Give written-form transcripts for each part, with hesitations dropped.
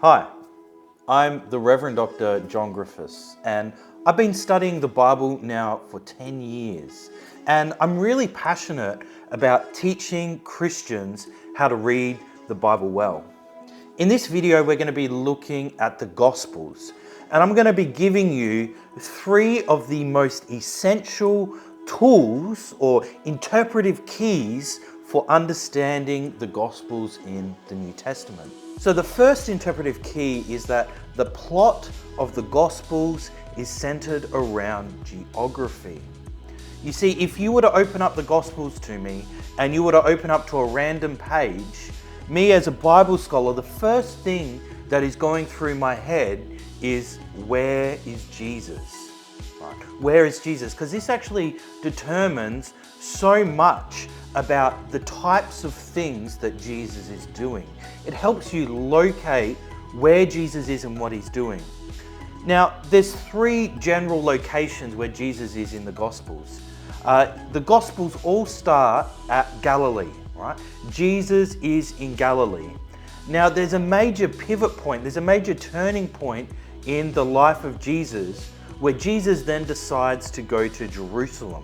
Hi, I'm the Reverend Dr. John Griffiths, and I've been studying the Bible now for 10 years. And I'm really passionate about teaching Christians how to read the Bible well. In this video, we're going to be looking at the Gospels, and I'm going to be giving you 3 of the most essential tools or interpretive keys for understanding the Gospels in the New Testament. So the first interpretive key is that the plot of the Gospels is centered around geography. You see, if you were to open up the Gospels to me and you were to open up to a random page, me as a Bible scholar, the first thing that is going through my head is, where is Jesus? Right? Where is Jesus? Because this actually determines so much about the types of things that Jesus is doing. It helps you locate where Jesus is and what he's doing. Now, there's 3 general locations where Jesus is in the Gospels. The Gospels all start at Galilee, right? Jesus is in Galilee. Now, there's a major pivot point, there's a major turning point in the life of Jesus where Jesus then decides to go to Jerusalem.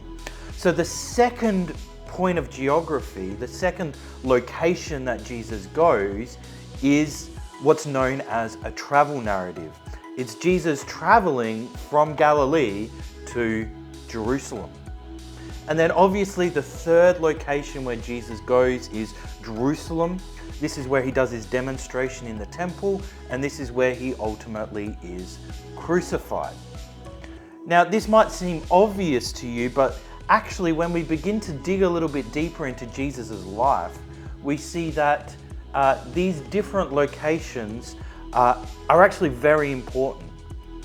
So the second point of geography, the second location that Jesus goes is what's known as a travel narrative. It's Jesus traveling from Galilee to Jerusalem. And then obviously the third location where Jesus goes is Jerusalem. This is where he does his demonstration in the temple, and this is where he ultimately is crucified. Now, this might seem obvious to you, but actually when we begin to dig a little bit deeper into Jesus' life, we see that these different locations are actually very important.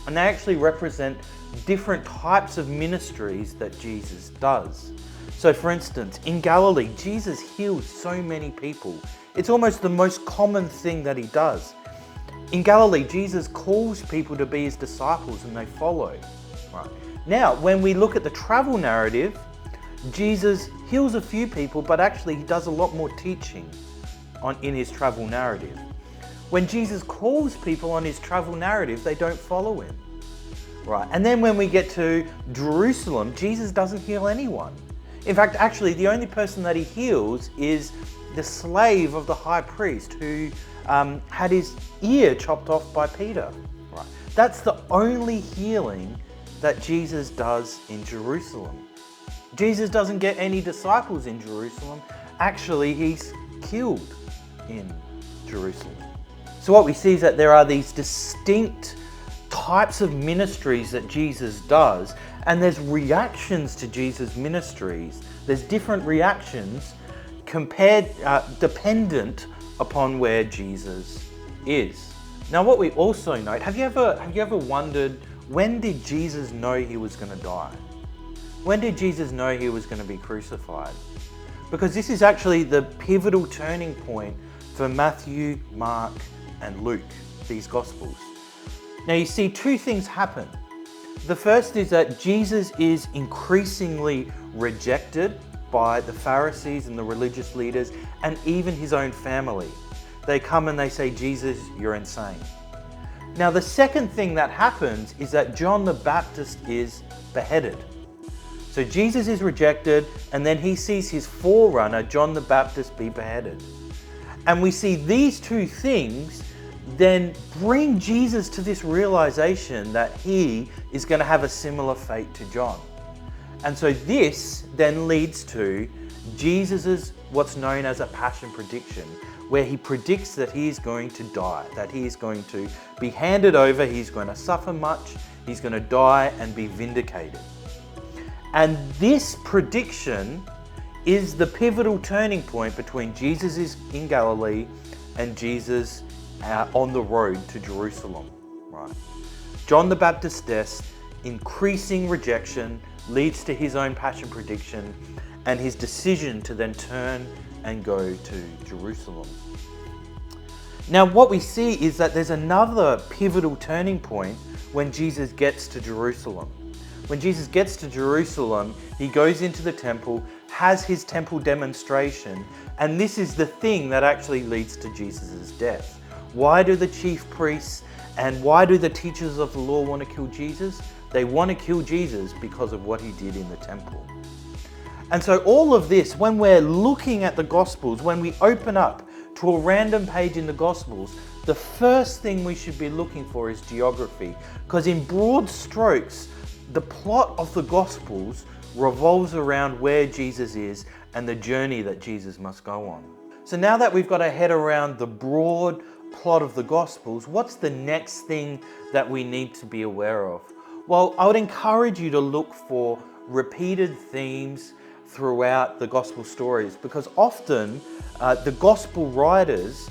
And they actually represent different types of ministries that Jesus does. So for instance, in Galilee, Jesus heals so many people. It's almost the most common thing that he does. In Galilee, Jesus calls people to be his disciples and they follow. Right. Now, when we look at the travel narrative, Jesus heals a few people, but actually he does a lot more teaching in his travel narrative. When Jesus calls people on his travel narrative, they don't follow him. Right. And then when we get to Jerusalem, Jesus doesn't heal anyone. In fact, actually, the only person that he heals is the slave of the high priest who had his ear chopped off by Peter. Right. That's the only healing that Jesus does in Jerusalem. Jesus doesn't get any disciples in Jerusalem. Actually, he's killed in Jerusalem. So what we see is that there are these distinct types of ministries that Jesus does, and there's reactions to Jesus' ministries. There's different reactions dependent upon where Jesus is. Now, what we also note, have you ever wondered, when did Jesus know he was going to die? When did Jesus know he was going to be crucified? Because this is actually the pivotal turning point for Matthew, Mark, and Luke, these Gospels. Now you see 2 things happen. The first is that Jesus is increasingly rejected by the Pharisees and the religious leaders and even his own family. They come and they say, Jesus, you're insane. Now the second thing that happens is that John the Baptist is beheaded. So Jesus is rejected, and then he sees his forerunner, John the Baptist, be beheaded. And we see these 2 things then bring Jesus to this realization that he is going to have a similar fate to John. And so this then leads to Jesus's what's known as a passion prediction, where he predicts that he is going to die, that he is going to be handed over, he's going to suffer much, he's going to die and be vindicated. And this prediction is the pivotal turning point between Jesus is in Galilee and Jesus on the road to Jerusalem. Right. John the Baptist's death, increasing rejection, leads to his own passion prediction and his decision to then turn and go to Jerusalem. Now what we see is that there's another pivotal turning point when Jesus gets to Jerusalem. When Jesus gets to Jerusalem, he goes into the temple, has his temple demonstration, and this is the thing that actually leads to Jesus' death. Why do the chief priests and why do the teachers of the law want to kill Jesus? They want to kill Jesus because of what he did in the temple. And so all of this, when we're looking at the Gospels, when we open up to a random page in the Gospels, the first thing we should be looking for is geography. Because in broad strokes, the plot of the Gospels revolves around where Jesus is and the journey that Jesus must go on. So now that we've got our head around the broad plot of the Gospels, what's the next thing that we need to be aware of? Well, I would encourage you to look for repeated themes throughout the Gospel stories, because often the Gospel writers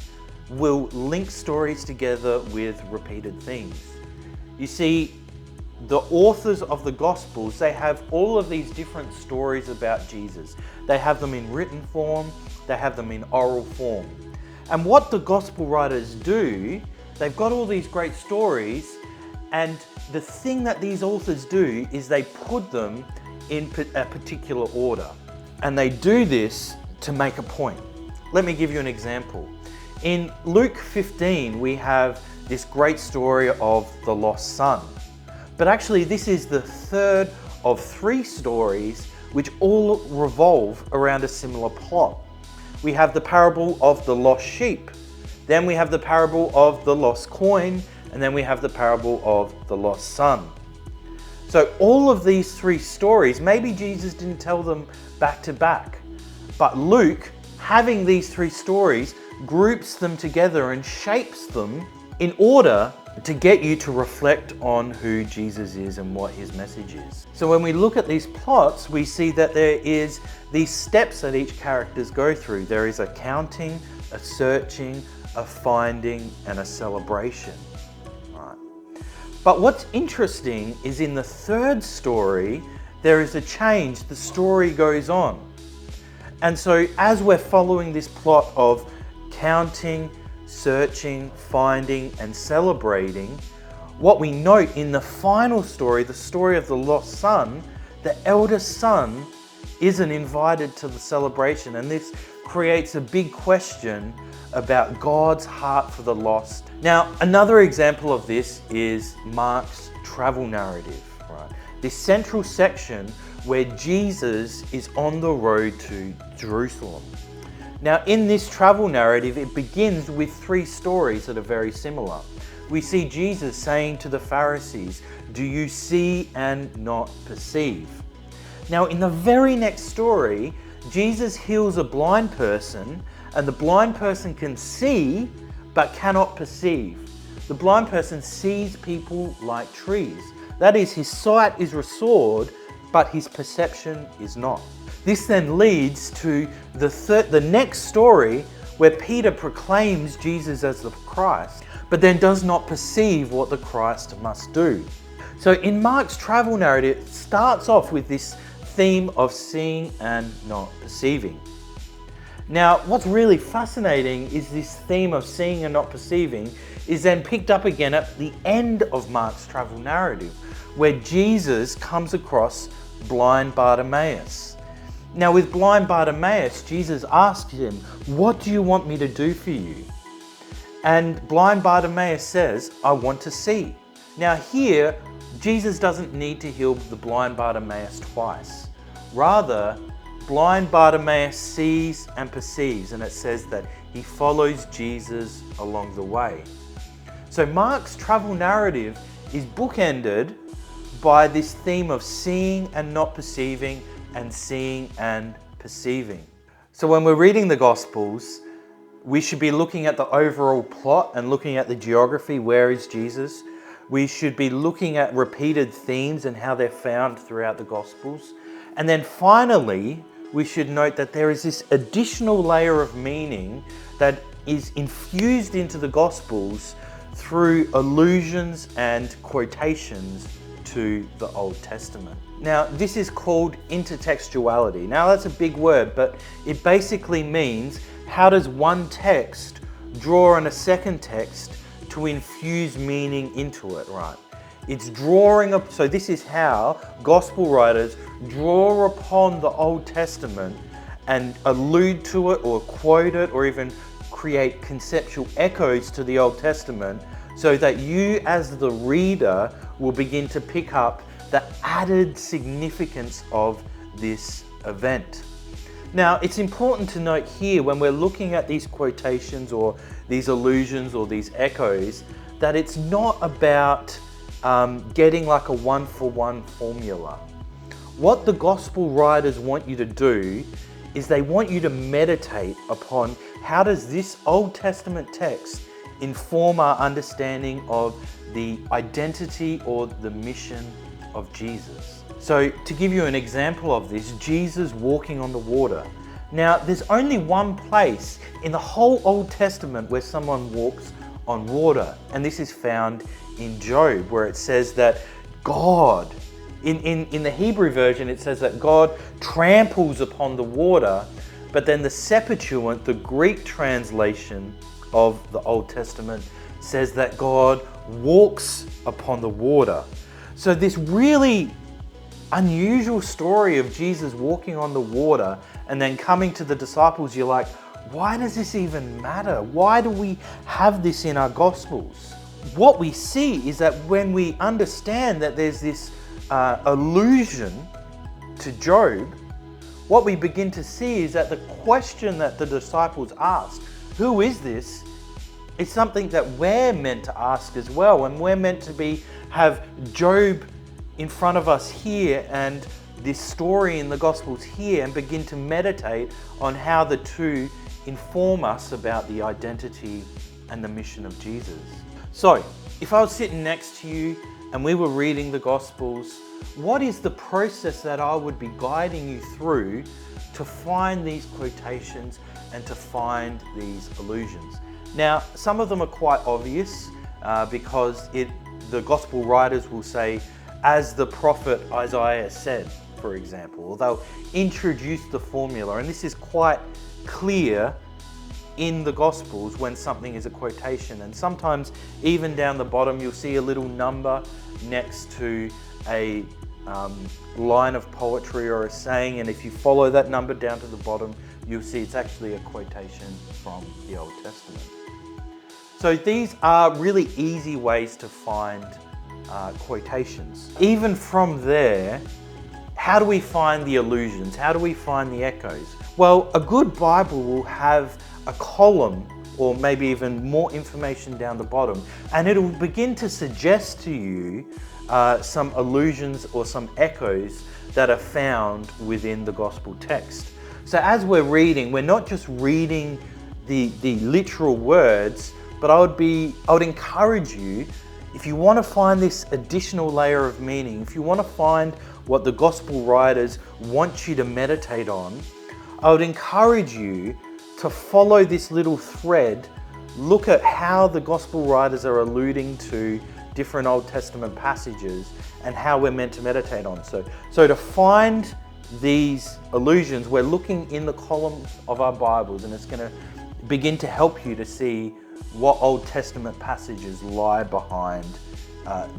will link stories together with repeated themes. You see, the authors of the Gospels, they have all of these different stories about Jesus. They have them in written form, they have them in oral form. And what the Gospel writers do, they've got all these great stories, and the thing that these authors do is they put them in a particular order. And they do this to make a point. Let me give you an example. In Luke 15, we have this great story of the lost son. But actually, this is the third of 3 stories which all revolve around a similar plot. We have the parable of the lost sheep. Then we have the parable of the lost coin. And then we have the parable of the lost son. So all of these 3 stories, maybe Jesus didn't tell them back to back, but Luke, having these 3 stories, groups them together and shapes them in order to get you to reflect on who Jesus is and what his message is. So when we look at these plots, we see that there is these steps that each characters go through. There is a counting, a searching, a finding, and a celebration. But what's interesting is in the 3rd story, there is a change. The story goes on. And so as we're following this plot of counting, searching, finding, and celebrating, what we note in the final story, the story of the lost son, the eldest son isn't invited to the celebration. And this creates a big question about God's heart for the lost. Now, another example of this is Mark's travel narrative, right? This central section where Jesus is on the road to Jerusalem. Now, in this travel narrative, it begins with 3 stories that are very similar. We see Jesus saying to the Pharisees, "Do you see and not perceive?" Now, in the very next story, Jesus heals a blind person, and the blind person can see but cannot perceive. The blind person sees people like trees. That is, his sight is restored, but his perception is not. This then leads to the next story where Peter proclaims Jesus as the Christ, but then does not perceive what the Christ must do. So in Mark's travel narrative, it starts off with this theme of seeing and not perceiving. Now, what's really fascinating is this theme of seeing and not perceiving is then picked up again at the end of Mark's travel narrative, where Jesus comes across blind Bartimaeus. Now, with blind Bartimaeus, Jesus asks him, "What do you want me to do for you?" And blind Bartimaeus says, "I want to see." Now here, Jesus doesn't need to heal the blind Bartimaeus twice. Rather, blind Bartimaeus sees and perceives, and it says that he follows Jesus along the way. So Mark's travel narrative is bookended by this theme of seeing and not perceiving, and seeing and perceiving. So when we're reading the Gospels, we should be looking at the overall plot and looking at the geography. Where is Jesus? We should be looking at repeated themes and how they're found throughout the Gospels. And then finally, we should note that there is this additional layer of meaning that is infused into the Gospels through allusions and quotations to the Old Testament. Now, this is called intertextuality. Now, that's a big word, but it basically means how does one text draw on a second text to infuse meaning into it, right? It's drawing up, so this is how gospel writers draw upon the Old Testament and allude to it or quote it or even create conceptual echoes to the Old Testament so that you as the reader will begin to pick up the added significance of this event. Now, it's important to note here when we're looking at these quotations or these allusions or these echoes, that it's not about getting like a one-for-one formula. What the gospel writers want you to do is they want you to meditate upon how does this Old Testament text inform our understanding of the identity or the mission of Jesus. So to give you an example of this, Jesus walking on the water. Now, there's only one place in the whole Old Testament where someone walks on water, and this is found in Job, where it says that God, in the Hebrew version, it says that God tramples upon the water, but then the Septuagint, the Greek translation of the Old Testament, says that God walks upon the water. So this really unusual story of Jesus walking on the water and then coming to the disciples, you're like, why does this even matter? Why do we have this in our Gospels? What we see is that when we understand that there's this allusion to Job, what we begin to see is that the question that the disciples asked, who is this? It's something that we're meant to ask as well, and we're meant to have Job in front of us here and this story in the Gospels here and begin to meditate on how the two inform us about the identity and the mission of Jesus. So, if I was sitting next to you and we were reading the Gospels, what is the process that I would be guiding you through to find these quotations and to find these allusions? Now, some of them are quite obvious because the Gospel writers will say, as the prophet Isaiah said, for example, or they'll introduce the formula, and this is quite clear in the Gospels when something is a quotation. And sometimes even down the bottom you'll see a little number next to a line of poetry or a saying, and if you follow that number down to the bottom, you'll see it's actually a quotation from the Old Testament. So these are really easy ways to find quotations. Even from there, how do we find the allusions? How do we find the echoes? Well, a good Bible will have a column or maybe even more information down the bottom, and it'll begin to suggest to you some allusions or some echoes that are found within the gospel text. So as we're reading, we're not just reading the literal words, but I would encourage you, if you want to find this additional layer of meaning, if you want to find what the gospel writers want you to meditate on, I would encourage you to follow this little thread, look at how the gospel writers are alluding to different Old Testament passages and how we're meant to meditate on. So to find these allusions, we're looking in the columns of our Bibles, and it's going to begin to help you to see what Old Testament passages lie behind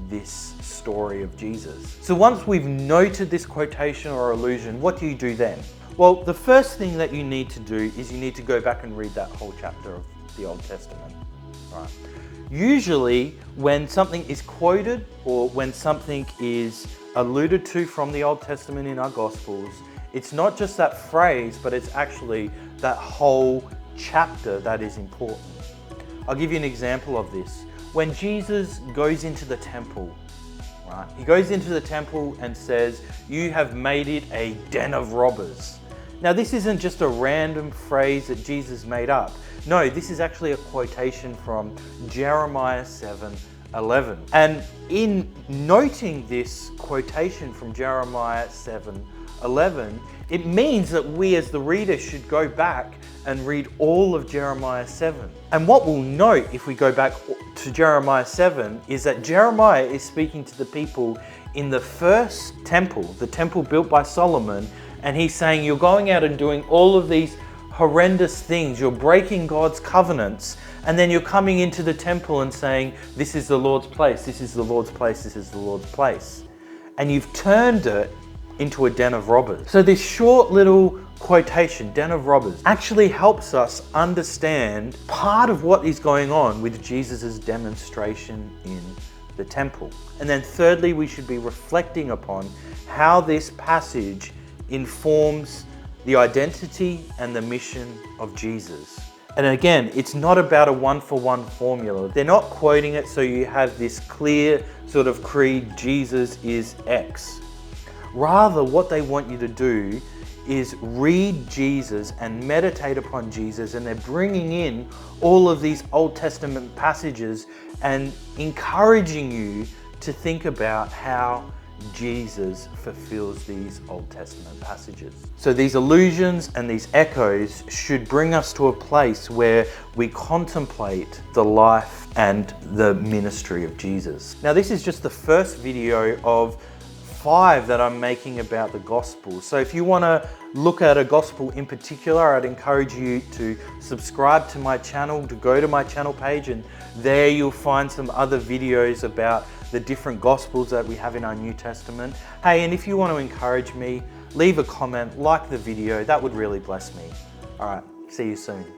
this story of Jesus. So once we've noted this quotation or allusion, what do you do then? Well, the first thing that you need to do is you need to go back and read that whole chapter of the Old Testament. Right. Usually, when something is quoted or when something is alluded to from the Old Testament in our Gospels, it's not just that phrase, but it's actually that whole chapter that is important. I'll give you an example of this. When Jesus goes into the temple, right? He goes into the temple and says, "You have made it a den of robbers." Now, this isn't just a random phrase that Jesus made up. No, this is actually a quotation from Jeremiah 7:11. And in noting this quotation from Jeremiah 7:11, it means that we as the reader should go back and read all of Jeremiah 7. And what we'll note if we go back to Jeremiah 7 is that Jeremiah is speaking to the people in the first temple, the temple built by Solomon, and he's saying, you're going out and doing all of these horrendous things, you're breaking God's covenants, and then you're coming into the temple and saying, this is the Lord's place, this is the Lord's place, this is the Lord's place. And you've turned it into a den of robbers. So this short little quotation, den of robbers, actually helps us understand part of what is going on with Jesus' demonstration in the temple. And then thirdly, we should be reflecting upon how this passage informs the identity and the mission of Jesus. And again, it's not about a one-for-one formula. They're not quoting it so you have this clear sort of creed, Jesus is X. Rather, what they want you to do is read Jesus and meditate upon Jesus, and they're bringing in all of these Old Testament passages and encouraging you to think about how Jesus fulfills these Old Testament passages. So these allusions and these echoes should bring us to a place where we contemplate the life and the ministry of Jesus. Now, this is just the first video of 5 that I'm making about the gospel. So if you want to look at a gospel in particular, I'd encourage you to subscribe to my channel, to go to my channel page, and there you'll find some other videos about the different gospels that we have in our New Testament. Hey, and if you want to encourage me, leave a comment, like the video, that would really bless me. All right, see you soon.